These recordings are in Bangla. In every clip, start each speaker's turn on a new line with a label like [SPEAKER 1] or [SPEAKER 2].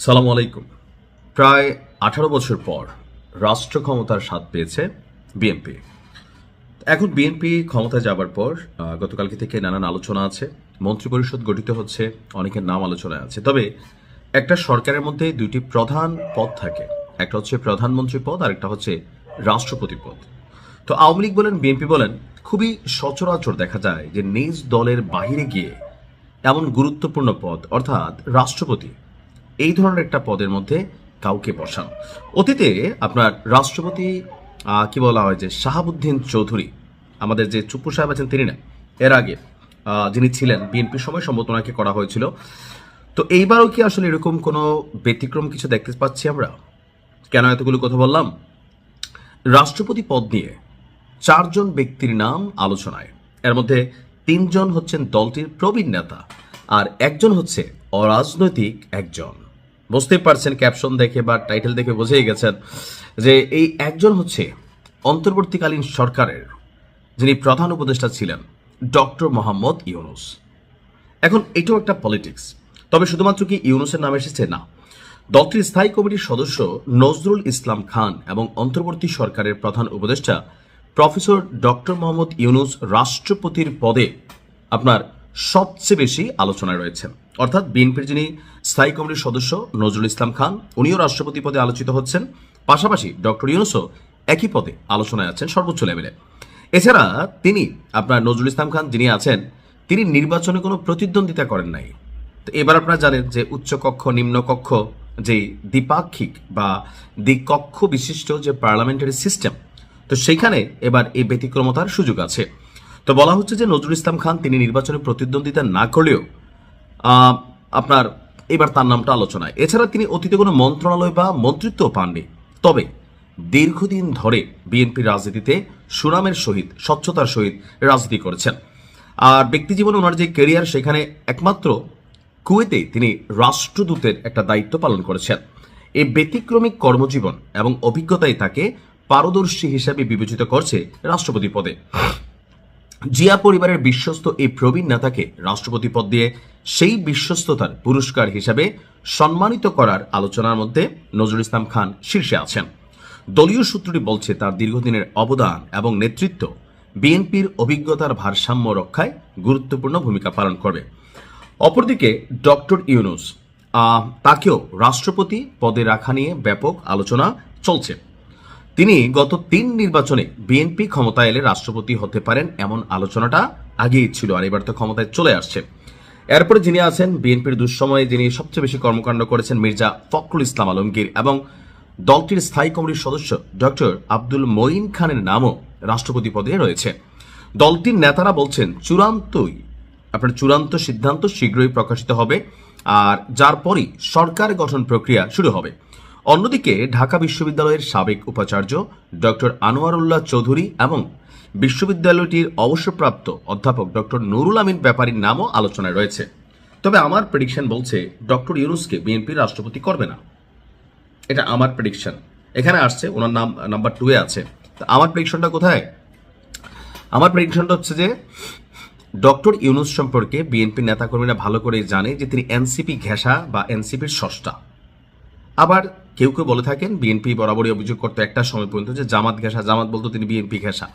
[SPEAKER 1] সালামু আলাইকুম। প্রায় 18 বছর পর রাষ্ট্র ক্ষমতার স্বাদ পেয়েছে বিএনপি। এখন বিএনপি ক্ষমতায় যাবার পর গতকালকে থেকে নানান আলোচনা আছে, মন্ত্রিপরিষদ গঠিত হচ্ছে, অনেকের নাম আলোচনায় আছে। তবে একটা সরকারের মধ্যে দুইটি প্রধান পদ থাকে, একটা হচ্ছে প্রধানমন্ত্রী পদ আর একটা হচ্ছে রাষ্ট্রপতি পদ। তো আওয়ামী লীগ বলেন, বিএনপি বলেন, খুবই সচরাচর দেখা যায় যে নিজ দলের বাহিরে গিয়ে এমন গুরুত্বপূর্ণ পদ অর্থাৎ রাষ্ট্রপতি এই ধরনের একটা পদের মধ্যে কাউকে বসান। অতীতে আপনার রাষ্ট্রপতি কি বলা হয় যে শাহাবুদ্দিন চৌধুরী, আমাদের যে চুপ্পু সাহেব আছেন তিনি না, এর আগে যিনি ছিলেন বিএনপির সময় সম্ভবত ওনাকে করা হয়েছিল। তো এইবারও কি আসলে এরকম কোনো ব্যতিক্রম কিছু দেখতে পাচ্ছি আমরা? কেন এতগুলো কথা বললাম? রাষ্ট্রপতি পদ নিয়ে 4 জন ব্যক্তির নাম আলোচনায়, এর মধ্যে 3 জন হচ্ছেন দলটির প্রবীণ নেতা আর একজন হচ্ছে অরাজনৈতিক একজন। বুঝতেই পারছেন, ক্যাপশন দেখে বা টাইটেল দেখে বুঝেই গেছেন যে এই একজন হচ্ছে অন্তর্বর্তীকালীন সরকারের যিনি প্রধান উপদেষ্টা ছিলেন ডক্টর মোহাম্মদ ইউনুস। এখন এটাও একটা পলিটিক্স, তবে শুধুমাত্র কি ইউনুসের নাম এসেছে? না, দলটির স্থায়ী কমিটির সদস্য নজরুল ইসলাম খান এবং অন্তর্বর্তী সরকারের প্রধান উপদেষ্টা প্রফেসর ডক্টর মোহাম্মদ ইউনুস রাষ্ট্রপতির পদে আপনার সবচেয়ে বেশি আলোচনায় রয়েছেন। অর্থাৎ বিএনপির যিনি স্থায়ী কমিটির সদস্য নজরুল ইসলাম খান, উনিও রাষ্ট্রপতি পদে আলোচিত হচ্ছেন, পাশাপাশি ডক্টর ইউনুসও একই পদে আলোচনায় আছেন সর্বোচ্চ লেভেলে। এছাড়া তিনি আপনার নজরুল ইসলাম খান যিনি আছেন, তিনি নির্বাচনে কোনো প্রতিদ্বন্দ্বিতা করেন নাই। তো এবার আপনারা জানেন যে উচ্চকক্ষ নিম্নকক্ষ যে দ্বিপাক্ষিক বা দ্বিকক্ষ বিশিষ্ট যে পার্লামেন্টারি সিস্টেম, তো সেইখানে এবার এই ব্যতিক্রমতার সুযোগ আছে। তো বলা হচ্ছে যে নজরুল ইসলাম খান তিনি নির্বাচনে প্রতিদ্বন্দ্বিতা না করলেও আপনার এবার তার নামটা আলোচনায়। এছাড়া তিনি অতীতে কোনো মন্ত্রণালয় বা মন্ত্রিত্ব পাননি, তবে দীর্ঘদিন ধরে বিএনপির রাজনীতিতে সুনামের সহিত স্বচ্ছতার সহিত রাজনীতি করেছেন। আর ব্যক্তি জীবনে ওনার যে ক্যারিয়ার, সেখানে একমাত্র কুয়েতে তিনি রাষ্ট্রদূতের একটা দায়িত্ব পালন করেছেন। এই ব্যতিক্রমী কর্মজীবন এবং অভিজ্ঞতাই তাকে পারদর্শী হিসেবে বিবেচিত করছে রাষ্ট্রপতি পদে। জিয়া পরিবারের বিশ্বস্ত এই প্রবীণ নেতাকে রাষ্ট্রপতি পদ দিয়ে সেই বিশ্বস্ততার পুরস্কার হিসাবে সম্মানিত করার আলোচনার মধ্যে নজরুল ইসলাম খান শীর্ষে আছেন। দলীয় সূত্রটি বলছে তার দীর্ঘদিনের অবদান এবং নেতৃত্ব বিএনপির অভিজ্ঞতার ভারসাম্য রক্ষায় গুরুত্বপূর্ণ ভূমিকা পালন করবে। অপরদিকে ডক্টর ইউনুস, তাকেও রাষ্ট্রপতি পদে রাখা নিয়ে ব্যাপক আলোচনা চলছে। তিনি গত 3 নির্বাচনে বিএনপি ক্ষমতায় এলে রাষ্ট্রপতি হতে পারেন এমন আলোচনাটা আগেই ছিল, আর এবার তো ক্ষমতায় চলে আসছে। এরপরে যিনি আছেন বিএনপির দুঃসময়ে যিনি সবচেয়ে বেশি কর্মকাণ্ড করেছেন মির্জা ফখরুল ইসলাম আলমগীর এবং দলটির স্থায়ী কমিটির সদস্য ডক্টর আব্দুল মঈন খানের নামও রাষ্ট্রপতি পদে রয়েছে। দলটির নেতারা বলছেন চূড়ান্ত সিদ্ধান্ত শীঘ্রই প্রকাশিত হবে, আর যার পরই সরকার গঠন প্রক্রিয়া শুরু হবে। অন্যদিকে ঢাকা বিশ্ববিদ্যালয়ের সাবেক উপাচার্য ডক্টর আনোয়ারুল্লাহ চৌধুরী এবং বিশ্ববিদ্যালয়টির অবসরপ্রাপ্ত অধ্যাপক ডক্টর নুরুল আমিন ব্যাপারীর নামও আলোচনায় রয়েছে। তবে আমার প্রেডিকশন বলছে ডক্টর ইউনুসকে বিএনপির রাষ্ট্রপতি করবে না, এটা আমার প্রেডিকশন। এখানে আসছে ওনার নাম নাম্বার 2 এ আছে। তো আমার প্রেডিকশনটা কোথায়? আমার প্রেডিকশনটা হচ্ছে যে ডক্টর ইউনুস সম্পর্কে বিএনপির নেতাকর্মীরা ভালো করে জানে যে তিনি এনসিপি ঘেঁষা বা এনসিপির স্রষ্টা। আবার কেউ কেউ বলে থাকেন, বিএনপি বরাবরই অভিযোগ করতে একটা সময় পর্যন্ত যে জামাত ঘেঁষা, জামাত বলতো তিনি বিএনপি ঘেঁষা।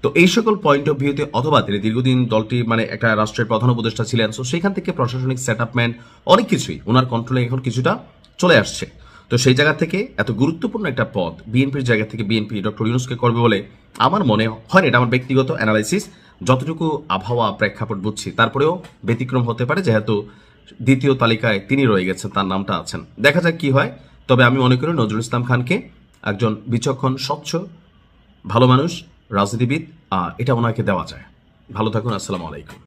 [SPEAKER 1] তো এই সকল পয়েন্ট অফ ভিউতে অথবা তিনি দীর্ঘদিন দলটি একটা রাষ্ট্রের প্রধান উপদেষ্টা ছিলেন, সো সেখান থেকে প্রশাসনিক সেটআপমেন্ট অনেক কিছুই ওনার কন্ট্রোলে এখন কিছুটা চলে আসছে। তো সেই জায়গা থেকে এত গুরুত্বপূর্ণ একটা পদ বিএনপির জায়গা থেকে বিএনপি ডক্টর ইউনুসকে করবে বলে আমার মনে হয় না। এটা আমার ব্যক্তিগত অ্যানালাইসিস, যতটুকু আবহাওয়া প্রেক্ষাপট বুঝছি, তারপরেও ব্যতিক্রম হতে পারে, যেহেতু দ্বিতীয় তালিকায় তিনি রয়ে গেছেন, তার নামটা আছেন। দেখা যাক কি হয়। তবে আমি মনে করি নজরুল ইসলাম খানকে একজন বিচক্ষণ, স্বচ্ছ, ভালো মানুষ, রাজনীতিবিদ, এটা ওনাকে দেওয়া যায়। ভালো থাকুন। আসসালামু আলাইকুম।